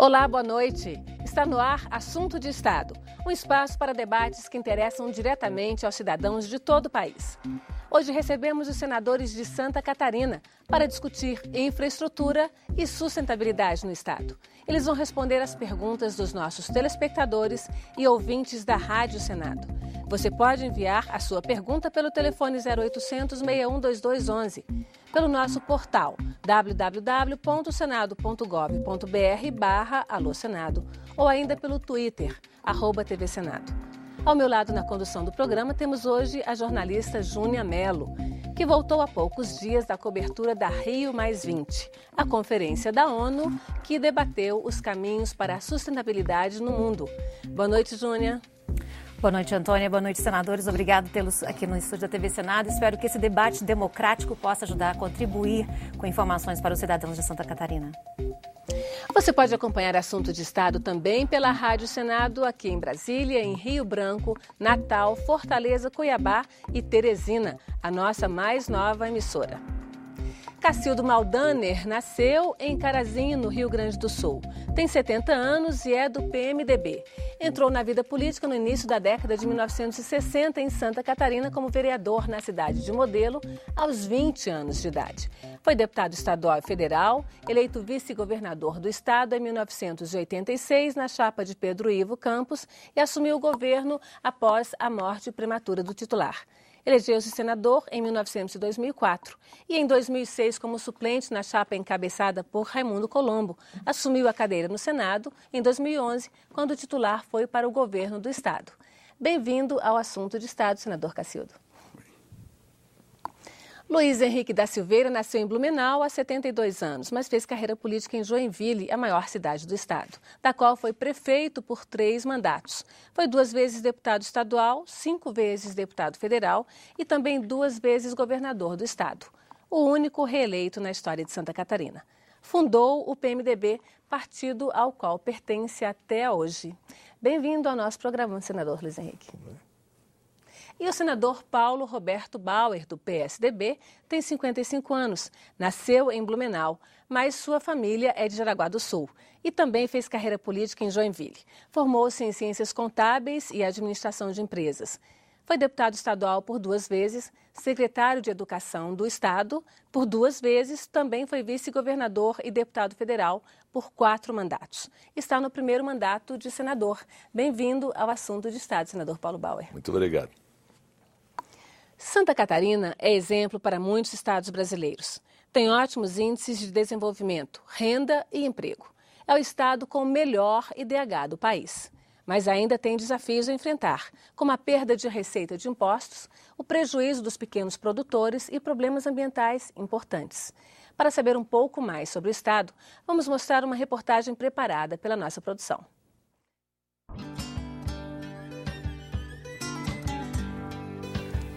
Olá, boa noite. Está no ar Assunto de Estado, um espaço para debates que interessam diretamente aos cidadãos de todo o país. Hoje recebemos os senadores de Santa Catarina para discutir infraestrutura e sustentabilidade no Estado. Eles vão responder às perguntas dos nossos telespectadores e ouvintes da Rádio Senado. Você pode enviar a sua pergunta pelo telefone 0800 61 2211, pelo nosso portal www.senado.gov.br/alô-senado ou ainda pelo Twitter, @tvsenado. Ao meu lado na condução do programa temos hoje a jornalista Júnia Mello, que voltou há poucos dias da cobertura da Rio+20, a conferência da ONU que debateu os caminhos para a sustentabilidade no mundo. Boa noite, Júnia. Boa noite, Antônia. Boa noite, senadores. Obrigado por tê-los aqui no estúdio da TV Senado. Espero que esse debate democrático possa ajudar a contribuir com informações para os cidadãos de Santa Catarina. Você pode acompanhar Assunto de Estado também pela Rádio Senado, aqui em Brasília, em Rio Branco, Natal, Fortaleza, Cuiabá e Teresina, a nossa mais nova emissora. Cacildo Maldaner nasceu em Carazinho, no Rio Grande do Sul. Tem 70 anos e é do PMDB. Entrou na vida política no início da década de 1960 em Santa Catarina como vereador na cidade de Modelo aos 20 anos de idade. Foi deputado estadual e federal, eleito vice-governador do estado em 1986 na chapa de Pedro Ivo Campos e assumiu o governo após a morte prematura do titular. Elegeu-se senador em 1900 e 2004 e em 2006, como suplente na chapa encabeçada por Raimundo Colombo, assumiu a cadeira no Senado em 2011, quando o titular foi para o governo do estado. Bem-vindo ao Assunto de Estado, senador Cacildo. Luiz Henrique da Silveira nasceu em Blumenau há 72 anos, mas fez carreira política em Joinville, a maior cidade do estado, da qual foi prefeito por 3 mandatos. Foi 2 vezes deputado estadual, 5 vezes deputado federal e também 2 vezes governador do estado. O único reeleito na história de Santa Catarina. Fundou o PMDB, partido ao qual pertence até hoje. Bem-vindo ao nosso programa, senador Luiz Henrique. E o senador Paulo Roberto Bauer, do PSDB, tem 55 anos. Nasceu em Blumenau, mas sua família é de Jaraguá do Sul e também fez carreira política em Joinville. Formou-se em Ciências Contábeis e Administração de Empresas. Foi deputado estadual por 2 vezes, secretário de Educação do Estado por 2 vezes, também foi vice-governador e deputado federal por 4 mandatos. Está no primeiro mandato de senador. Bem-vindo ao Assunto de Estado, senador Paulo Bauer. Muito obrigado. Santa Catarina é exemplo para muitos estados brasileiros. Tem ótimos índices de desenvolvimento, renda e emprego. É o estado com o melhor IDH do país. Mas ainda tem desafios a enfrentar, como a perda de receita de impostos, o prejuízo dos pequenos produtores e problemas ambientais importantes. Para saber um pouco mais sobre o estado, vamos mostrar uma reportagem preparada pela nossa produção.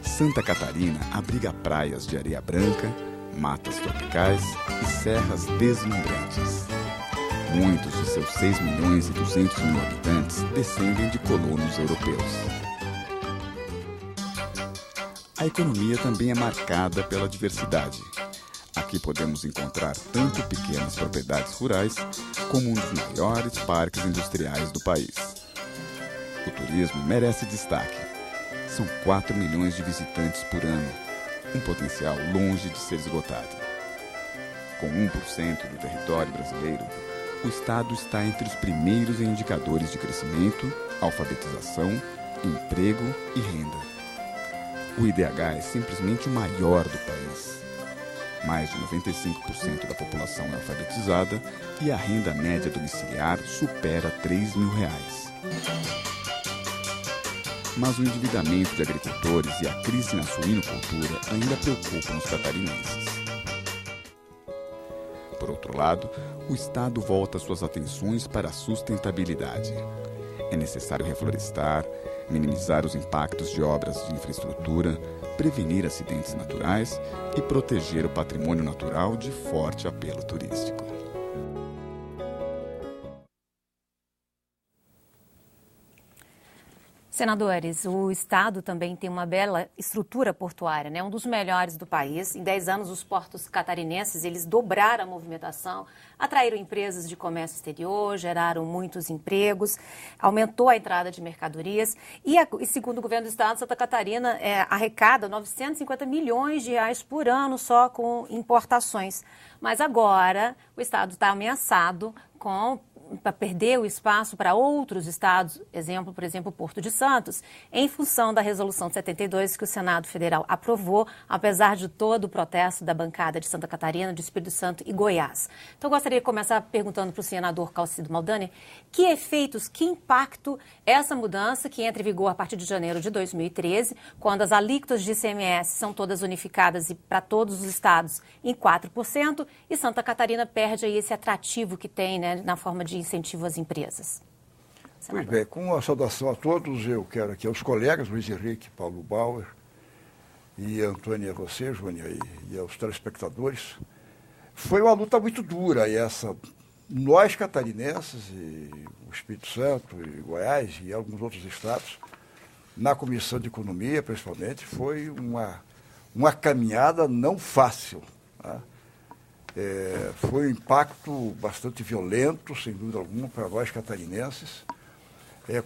Santa Catarina abriga praias de areia branca, matas tropicais e serras deslumbrantes. Muitos de seus 6.200.000 habitantes descendem de colonos europeus. A economia também é marcada pela diversidade. Aqui podemos encontrar tanto pequenas propriedades rurais como um dos maiores parques industriais do país. O turismo merece destaque. São 4 milhões de visitantes por ano, um potencial longe de ser esgotado. Com 1% do território brasileiro, o estado está entre os primeiros em indicadores de crescimento, alfabetização, emprego e renda. O IDH é simplesmente o maior do país. Mais de 95% da população é alfabetizada e a renda média domiciliar supera R$3.000. Mas o endividamento de agricultores e a crise na suinocultura ainda preocupam os catarinenses. Por outro lado, o Estado volta suas atenções para a sustentabilidade. É necessário reflorestar, minimizar os impactos de obras de infraestrutura, prevenir acidentes naturais e proteger o patrimônio natural de forte apelo turístico. Senadores, o Estado também tem uma bela estrutura portuária, né? Um dos melhores do país. Em 10 anos, os portos catarinenses, eles dobraram a movimentação, atraíram empresas de comércio exterior, geraram muitos empregos, aumentou a entrada de mercadorias e segundo o governo do Estado, Santa Catarina arrecada 950 milhões de reais por ano só com importações. Mas agora o Estado está ameaçado para perder o espaço para outros estados, por exemplo, o Porto de Santos, em função da Resolução 72 que o Senado Federal aprovou, apesar de todo o protesto da bancada de Santa Catarina, de Espírito Santo e Goiás. Então, eu gostaria de começar perguntando para o senador Calcido Maldani que efeitos, que impacto essa mudança que entra em vigor a partir de janeiro de 2013, quando as alíquotas de ICMS são todas unificadas e para todos os estados em 4%, e Santa Catarina perde aí esse atrativo que tem, né, na forma de incentivo às empresas. Pois bem, com a saudação a todos, eu quero aqui aos colegas, Luiz Henrique, Paulo Bauer, e Antônia, a você, Júnia, e aos telespectadores. Foi uma luta muito dura, e nós catarinenses, e o Espírito Santo, e Goiás, e alguns outros estados, na Comissão de Economia, principalmente, foi uma caminhada não fácil, tá? Foi um impacto bastante violento, sem dúvida alguma, para nós catarinenses,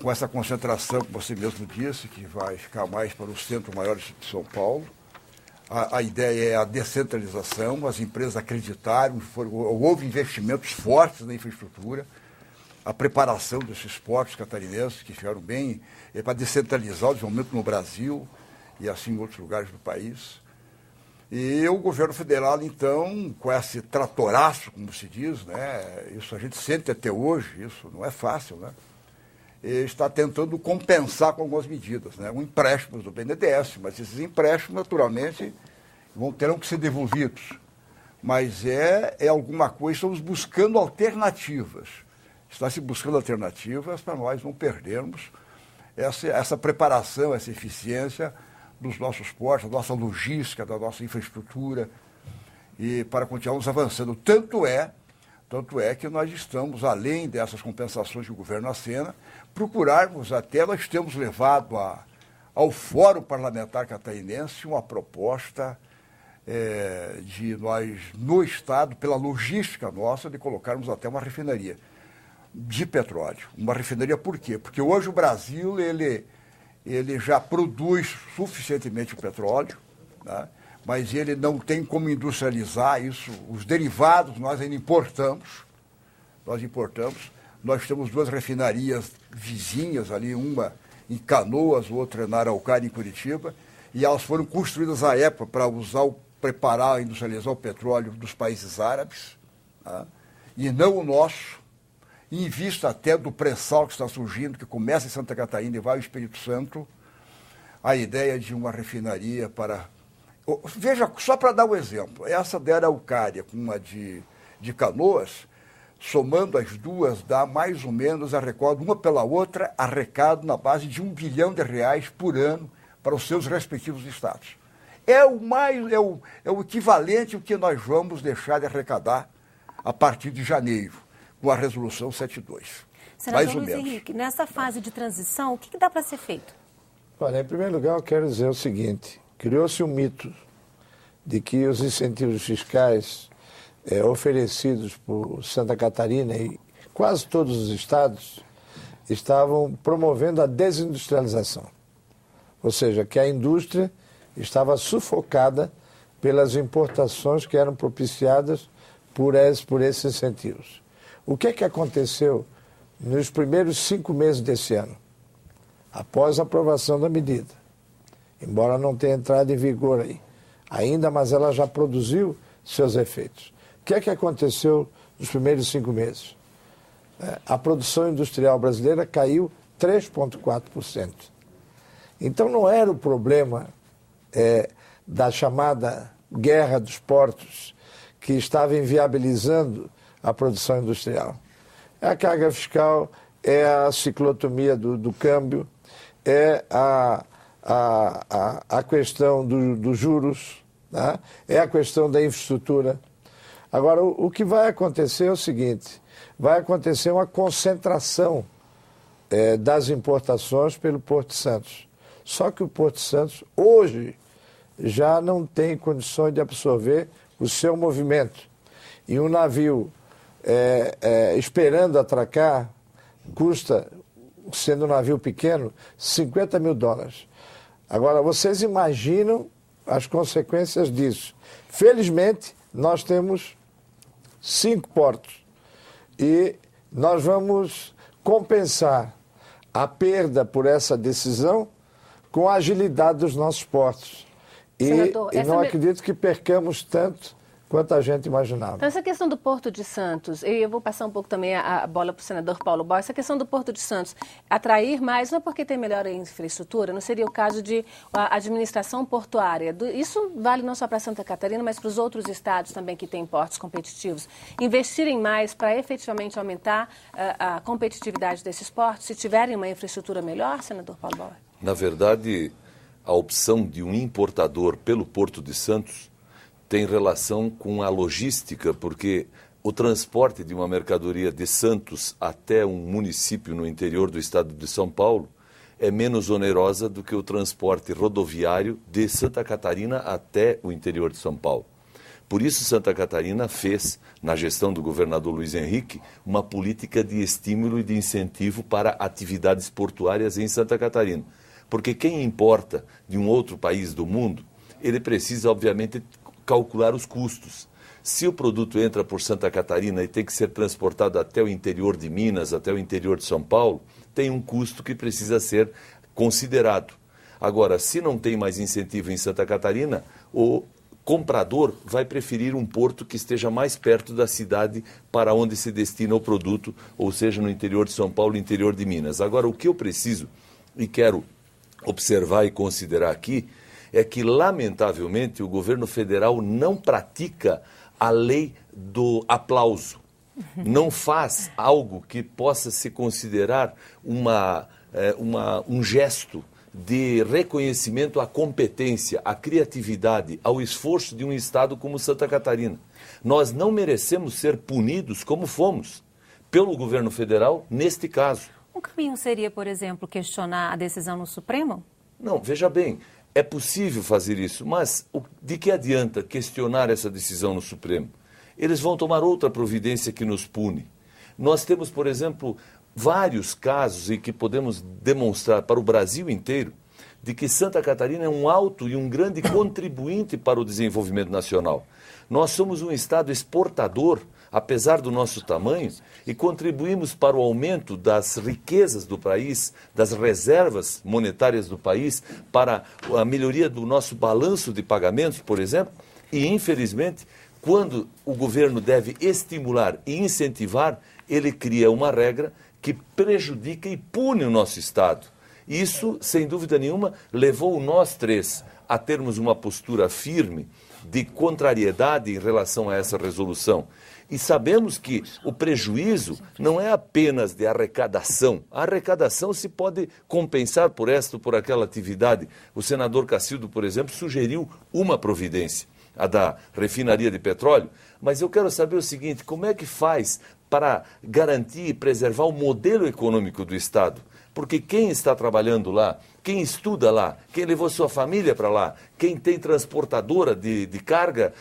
com essa concentração, como você mesmo disse, que vai ficar mais para o centro maior de São Paulo. A ideia é a descentralização, as empresas acreditaram, houve investimentos fortes na infraestrutura, a preparação desses portos catarinenses, que ficaram bem, para descentralizar o desenvolvimento no Brasil e assim em outros lugares do país. E o governo federal, então, com esse tratoraço, como se diz, né, isso a gente sente até hoje, isso não é fácil, né, está tentando compensar com algumas medidas, né, um empréstimo do BNDES, mas esses empréstimos, naturalmente, terão que ser devolvidos. Mas é alguma coisa, estamos buscando alternativas. Está se buscando alternativas para nós não perdermos essa preparação, essa eficiência dos nossos portos, da nossa logística, da nossa infraestrutura, e para continuarmos avançando. Tanto é que nós estamos, além dessas compensações que o governo acena, nós temos levado ao Fórum Parlamentar Catarinense uma proposta de nós, no Estado, pela logística nossa, de colocarmos até uma refinaria de petróleo. Uma refinaria por quê? Porque hoje o Brasil, ele já produz suficientemente o petróleo, né? Mas ele não tem como industrializar isso. Os derivados nós ainda importamos. Nós temos 2 refinarias vizinhas ali, uma em Canoas, outra na Araucária, em Curitiba, e elas foram construídas à época para preparar, industrializar o petróleo dos países árabes, né? E não o nosso. Em vista até do pré-sal que está surgindo, que começa em Santa Catarina e vai ao Espírito Santo, a ideia de uma refinaria para... Veja, só para dar um exemplo, essa da Araucária com uma de Canoas, somando as duas, dá mais ou menos, uma pela outra, arrecado na base de R$1 bilhão por ano para os seus respectivos estados. É o equivalente ao que nós vamos deixar de arrecadar a partir de janeiro, com a Resolução 72. Senador Luiz Henrique, nessa fase de transição, o que dá para ser feito? Olha, em primeiro lugar, eu quero dizer o seguinte: criou-se um mito de que os incentivos fiscais oferecidos por Santa Catarina e quase todos os estados estavam promovendo a desindustrialização. Ou seja, que a indústria estava sufocada pelas importações que eram propiciadas por esses incentivos. O que é que aconteceu nos primeiros 5 meses desse ano, após a aprovação da medida? Embora não tenha entrado em vigor ainda, mas ela já produziu seus efeitos. O que é que aconteceu nos primeiros 5 meses? A produção industrial brasileira caiu 3,4%. Então não era o problema da chamada guerra dos portos que estava inviabilizando a produção industrial. É a carga fiscal, é a ciclotomia do câmbio, é a questão dos juros, né? É a questão da infraestrutura. Agora, o que vai acontecer é o seguinte: vai acontecer uma concentração das importações pelo Porto de Santos. Só que o Porto de Santos, hoje, já não tem condições de absorver o seu movimento. E um navio esperando atracar custa, sendo um navio pequeno, $50 mil. Agora, vocês imaginam as consequências disso. Felizmente, nós temos 5 portos e nós vamos compensar a perda por essa decisão com a agilidade dos nossos portos. Senador, e não acredito que percamos tanto quanto a gente imaginava. Então, essa questão do Porto de Santos, e eu vou passar um pouco também a bola para o senador Paulo Bauer, essa questão do Porto de Santos, atrair mais, não é porque tem melhor infraestrutura, não seria o caso de a administração portuária. Isso vale não só para Santa Catarina, mas para os outros estados também que têm portos competitivos. Investirem mais para efetivamente aumentar a competitividade desses portos, se tiverem uma infraestrutura melhor, senador Paulo Bauer? Na verdade, a opção de um importador pelo Porto de Santos tem relação com a logística, porque o transporte de uma mercadoria de Santos até um município no interior do estado de São Paulo é menos onerosa do que o transporte rodoviário de Santa Catarina até o interior de São Paulo. Por isso, Santa Catarina fez, na gestão do governador Luiz Henrique, uma política de estímulo e de incentivo para atividades portuárias em Santa Catarina. Porque quem importa de um outro país do mundo, ele precisa, obviamente, calcular os custos. Se o produto entra por Santa Catarina e tem que ser transportado até o interior de Minas, até o interior de São Paulo, tem um custo que precisa ser considerado. Agora, se não tem mais incentivo em Santa Catarina, o comprador vai preferir um porto que esteja mais perto da cidade para onde se destina o produto, ou seja, no interior de São Paulo, interior de Minas. Agora, o que eu preciso e quero observar e considerar aqui é que, lamentavelmente, o governo federal não pratica a lei do aplauso. Não faz algo que possa se considerar um gesto de reconhecimento à competência, à criatividade, ao esforço de um estado como Santa Catarina. Nós não merecemos ser punidos como fomos pelo governo federal neste caso. Um caminho seria, por exemplo, questionar a decisão no Supremo? Não, veja bem, é possível fazer isso, mas de que adianta questionar essa decisão no Supremo? Eles vão tomar outra providência que nos pune. Nós temos, por exemplo, vários casos em que podemos demonstrar para o Brasil inteiro de que Santa Catarina é um alto e um grande contribuinte para o desenvolvimento nacional. Nós somos um estado exportador, apesar do nosso tamanho, e contribuímos para o aumento das riquezas do país, das reservas monetárias do país, para a melhoria do nosso balanço de pagamentos, por exemplo, e, infelizmente, quando o governo deve estimular e incentivar, ele cria uma regra que prejudica e pune o nosso Estado. Isso, sem dúvida nenhuma, levou nós três a termos uma postura firme de contrariedade em relação a essa resolução. E sabemos que o prejuízo não é apenas de arrecadação. A arrecadação se pode compensar por esta ou por aquela atividade. O senador Cacildo, por exemplo, sugeriu uma providência, a da refinaria de petróleo. Mas eu quero saber o seguinte, como é que faz para garantir e preservar o modelo econômico do Estado? Porque quem está trabalhando lá, quem estuda lá, quem levou sua família para lá, quem tem transportadora de carga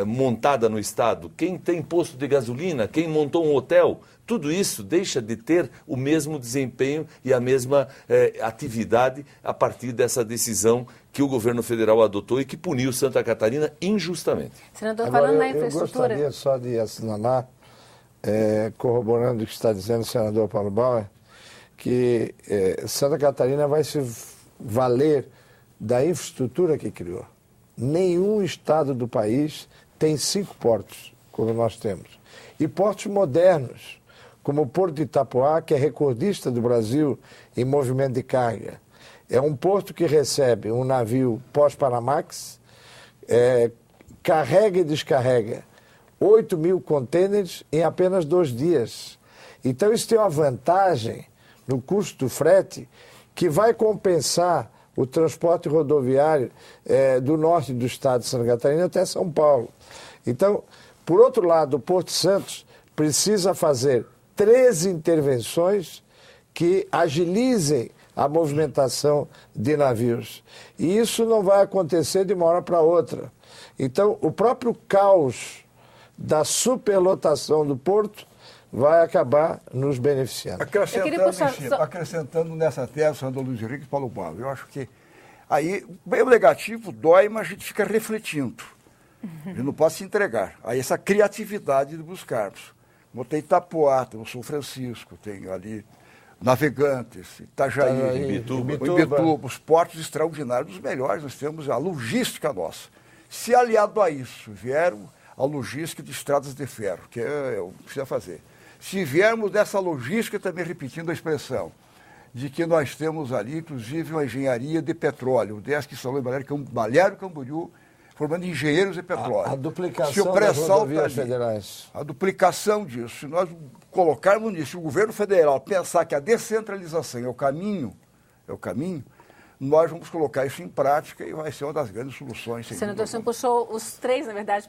montada no Estado, quem tem posto de gasolina, quem montou um hotel, tudo isso deixa de ter o mesmo desempenho e a mesma atividade a partir dessa decisão que o governo federal adotou e que puniu Santa Catarina injustamente. Senador, falando na infraestrutura... Eu gostaria só de assinalar, corroborando o que está dizendo o senador Paulo Bauer, que Santa Catarina vai se valer da infraestrutura que criou. Nenhum estado do país tem 5 portos, como nós temos. E portos modernos, como o Porto de Itapoá, que é recordista do Brasil em movimento de carga. É um porto que recebe um navio pós-Panamax, carrega e descarrega 8 mil contêineres em apenas 2 dias. Então isso tem uma vantagem no custo do frete, que vai compensar o transporte rodoviário do norte do estado de Santa Catarina até São Paulo. Então, por outro lado, o Porto Santos precisa fazer 13 intervenções que agilizem a movimentação de navios. E isso não vai acontecer de uma hora para outra. Então, o próprio caos da superlotação do porto vai acabar nos beneficiando. Acrescentando nessa tese, Sandro Luiz Henrique e Paulo Bauer, eu acho que aí, bem, o negativo dói, mas a gente fica refletindo. A gente não pode se entregar. Aí essa criatividade de buscarmos. Como tem Itapoá, tem o São Francisco, tem ali Navegantes, Itajaí, Imbituba, os portos extraordinários, dos melhores. Nós temos a logística nossa. Se aliado a isso, vieram a logística de estradas de ferro, que é o que precisa fazer. Se viermos dessa logística, também repetindo a expressão, de que nós temos ali, inclusive, uma engenharia de petróleo, o DESC Salão Balneário Camboriú, formando engenheiros de petróleo. A duplicação das rodovias federais. A duplicação disso. Se nós colocarmos nisso, o governo federal pensar que a descentralização é o caminho, nós vamos colocar isso em prática e vai ser uma das grandes soluções. Senador, você puxou os três, na verdade,